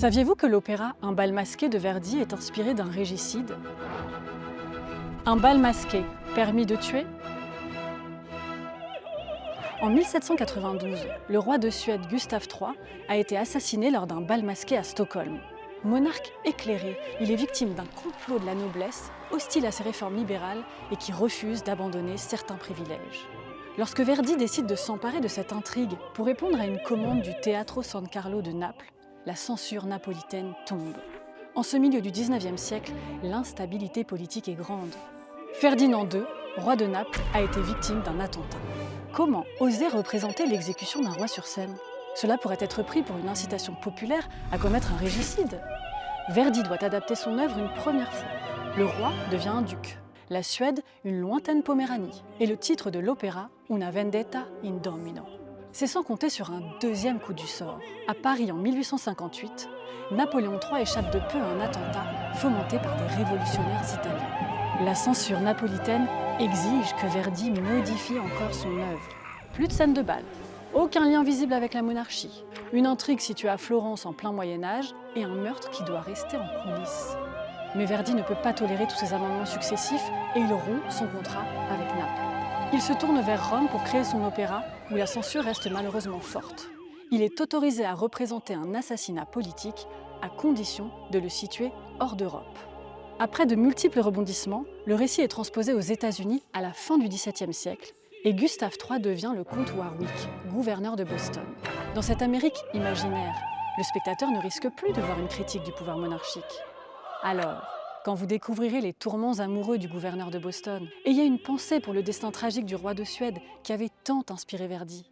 Saviez-vous que l'opéra Un bal masqué de Verdi est inspiré d'un régicide? Un bal masqué, permis de tuer? En 1792, le roi de Suède Gustave III a été assassiné lors d'un bal masqué à Stockholm. Monarque éclairé, il est victime d'un complot de la noblesse, hostile à ses réformes libérales et qui refuse d'abandonner certains privilèges. Lorsque Verdi décide de s'emparer de cette intrigue pour répondre à une commande du Teatro San Carlo de Naples, la censure napolitaine tombe. En ce milieu du XIXe siècle, l'instabilité politique est grande. Ferdinand II, roi de Naples, a été victime d'un attentat. Comment oser représenter l'exécution d'un roi sur scène? Cela pourrait être pris pour une incitation populaire à commettre un régicide. Verdi doit adapter son œuvre une première fois. Le roi devient un duc, la Suède une lointaine Poméranie, et le titre de l'opéra Una vendetta in domino. C'est sans compter sur un deuxième coup du sort. À Paris en 1858, Napoléon III échappe de peu à un attentat fomenté par des révolutionnaires italiens. La censure napolitaine exige que Verdi modifie encore son œuvre. Plus de scènes de bal, aucun lien visible avec la monarchie, une intrigue située à Florence en plein Moyen-Âge et un meurtre qui doit rester en coulisses. Mais Verdi ne peut pas tolérer tous ces amendements successifs et il rompt son contrat avec Naples. Il se tourne vers Rome pour créer son opéra, où la censure reste malheureusement forte. Il est autorisé à représenter un assassinat politique, à condition de le situer hors d'Europe. Après de multiples rebondissements, le récit est transposé aux États-Unis à la fin du XVIIe siècle, et Gustave III devient le comte Warwick, gouverneur de Boston. Dans cette Amérique imaginaire, le spectateur ne risque plus de voir une critique du pouvoir monarchique. Alors, quand vous découvrirez les tourments amoureux du gouverneur de Boston, ayez une pensée pour le destin tragique du roi de Suède qui avait tant inspiré Verdi.